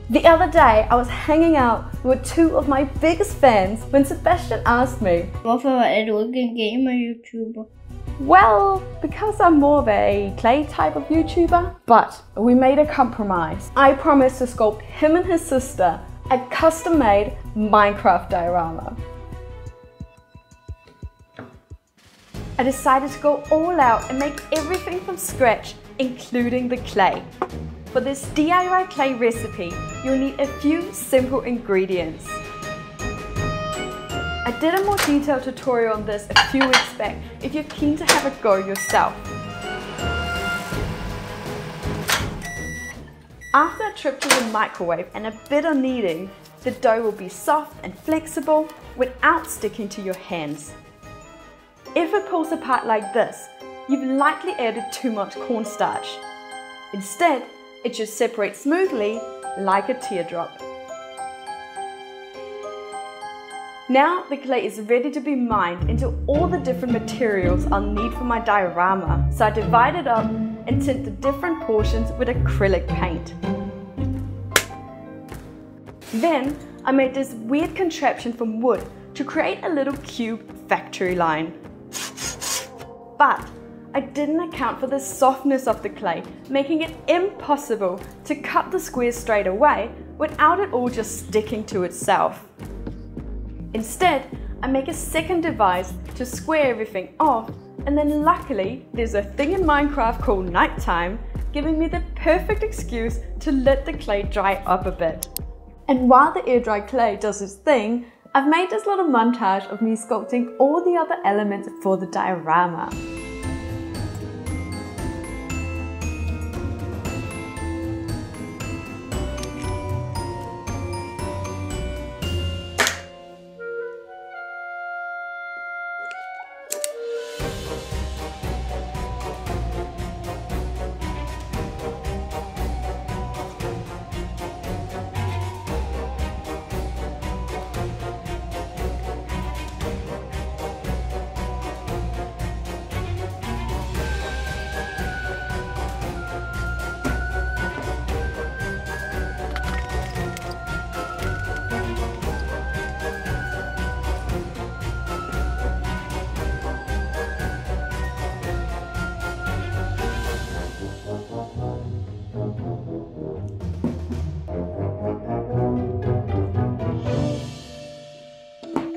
The other day, I was hanging out with two of my biggest fans when Sebastian asked me, Hvorfor er du ikke en gamer-YouTuber? well, because I'm more of a clay type of YouTuber, but we made a compromise. I promised to sculpt him and his sister a custom-made Minecraft diorama. I decided to go all out and make everything from scratch, including the clay. For this DIY clay recipe, you'll need a few simple ingredients. I did a more detailed tutorial on this a few weeks back if you're keen to have a go yourself. After a trip to the microwave and a bit of kneading, the dough will be soft and flexible without sticking to your hands. If it pulls apart like this, you've likely added too much cornstarch. Instead, it should separate smoothly like a teardrop. Now the clay is ready to be mined into all the different materials I'll need for my diorama, so I divide it up and tint the different portions with acrylic paint. Then I made this weird contraption from wood to create a little cube factory line. But I didn't account for the softness of the clay, making it impossible to cut the squares straight away without it all just sticking to itself. Instead, I make a second device to square everything off, and then luckily there's a thing in Minecraft called nighttime, giving me the perfect excuse to let the clay dry up a bit. And while the air dry clay does its thing, I've made this little montage of me sculpting all the other elements for the diorama.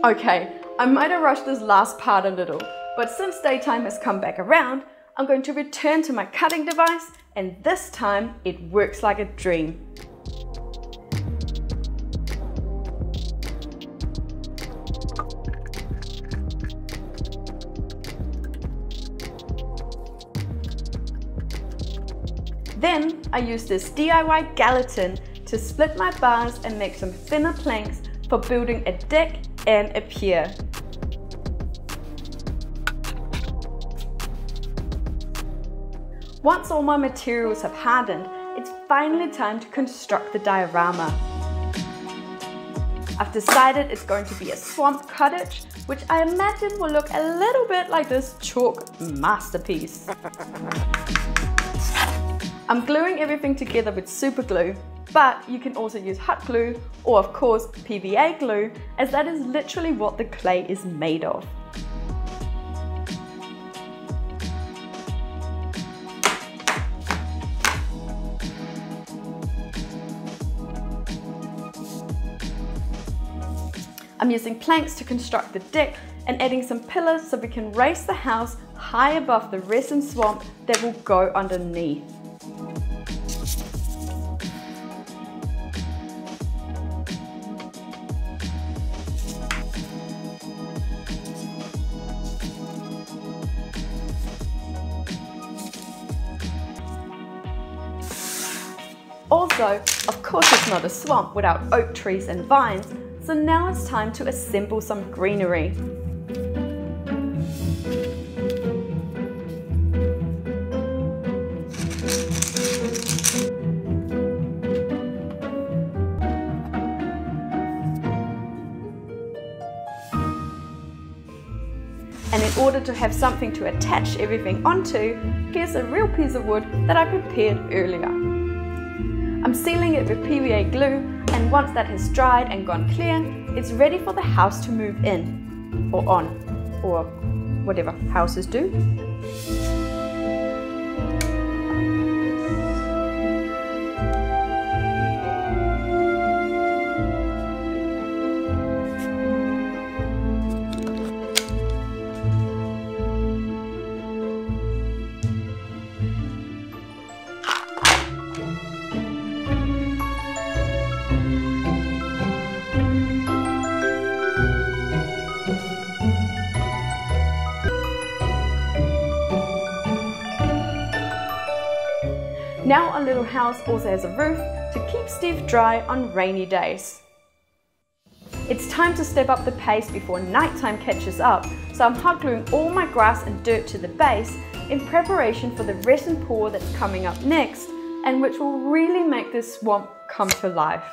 Okay, I might have rushed this last part a little, but since daytime has come back around, I'm going to return to my cutting device, and this time it works like a dream. Then I use this DIY gelatin to split my bars and make some thinner planks for building a deck and a pier. Once all my materials have hardened, it's finally time to construct the diorama. I've decided it's going to be a swamp cottage, which I imagine will look a little bit like this chalk masterpiece. I'm gluing everything together with super glue, but you can also use hot glue or of course PVA glue, as that is literally what the clay is made of. I'm using planks to construct the deck and adding some pillars so we can raise the house high above the resin swamp that will go underneath. Also, of course it's not a swamp without oak trees and vines, so now it's time to assemble some greenery. And in order to have something to attach everything onto, here's a real piece of wood that I prepared earlier. I'm sealing it with PVA glue, and once that has dried and gone clear, it's ready for the house to move in, or on, or whatever houses do. Now our little house also has a roof to keep Steve dry on rainy days. It's time to step up the pace before nighttime catches up, so I'm hot gluing all my grass and dirt to the base in preparation for the resin pour that's coming up next, and which will really make this swamp come to life.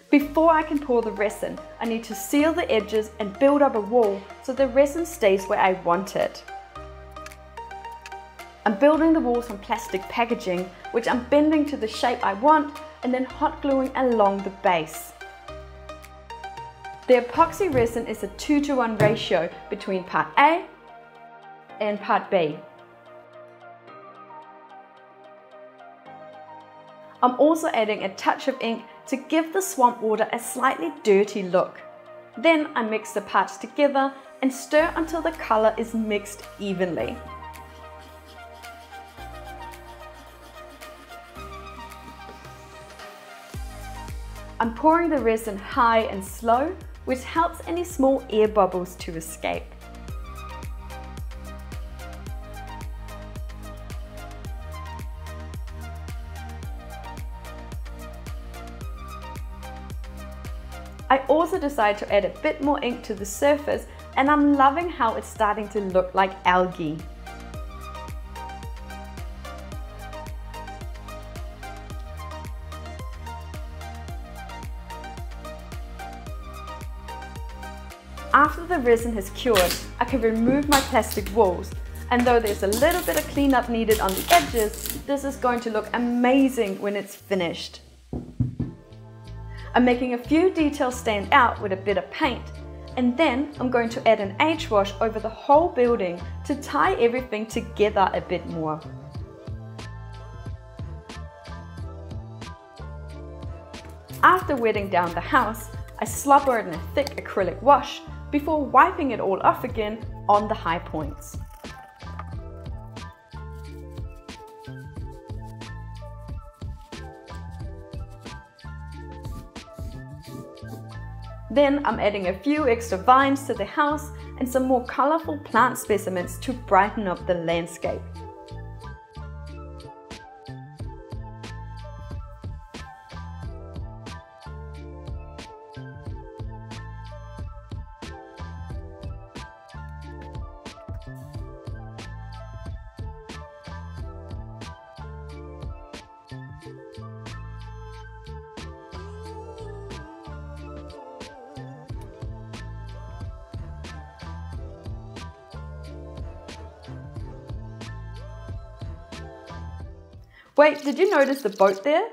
Before I can pour the resin, I need to seal the edges and build up a wall so the resin stays where I want it. I'm building the walls from plastic packaging, which I'm bending to the shape I want and then hot gluing along the base. The epoxy resin is a 2:1 ratio between part A and part B. I'm also adding a touch of ink to give the swamp water a slightly dirty look. Then I mix the parts together and stir until the color is mixed evenly. I'm pouring the resin high and slow, which helps any small air bubbles to escape. I also decided to add a bit more ink to the surface, and I'm loving how it's starting to look like algae. After the resin has cured, I can remove my plastic walls, and though there's a little bit of cleanup needed on the edges, this is going to look amazing when it's finished. I'm making a few details stand out with a bit of paint, and then I'm going to add an H-wash over the whole building to tie everything together a bit more. After wetting down the house, I slobber it in a thick acrylic wash before wiping it all off again on the high points. Then I'm adding a few extra vines to the house and some more colorful plant specimens to brighten up the landscape. Wait, did you notice the boat there?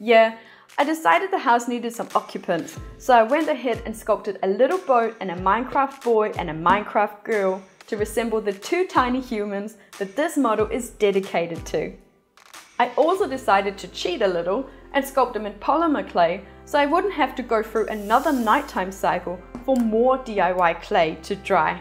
Yeah, I decided the house needed some occupants, so I went ahead and sculpted a little boat and a Minecraft boy and a Minecraft girl to resemble the two tiny humans that this model is dedicated to. I also decided to cheat a little and sculpt them in polymer clay so I wouldn't have to go through another nighttime cycle for more DIY clay to dry.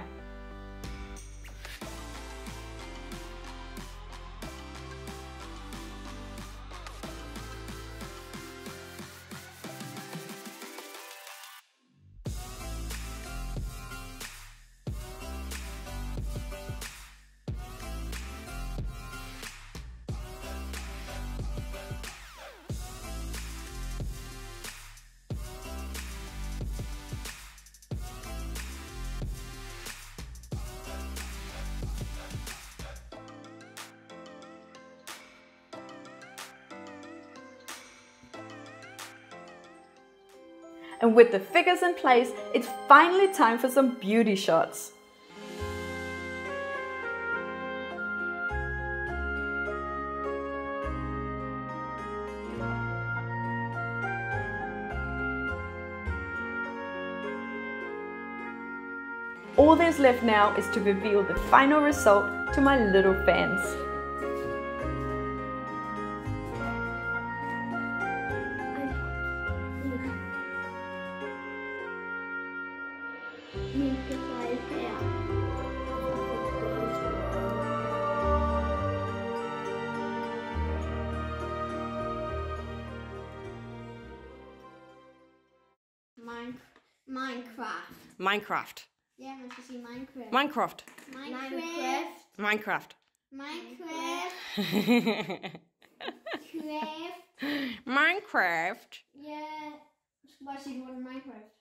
And with the figures in place, it's finally time for some beauty shots. All there's left now is to reveal the final result to my little fans. Minecraft. Ja, man skal sige Minecraft. Minecraft. Minecraft. Minecraft. Minecraft. Minecraft. Ja, jeg skal bare sige, det var Minecraft.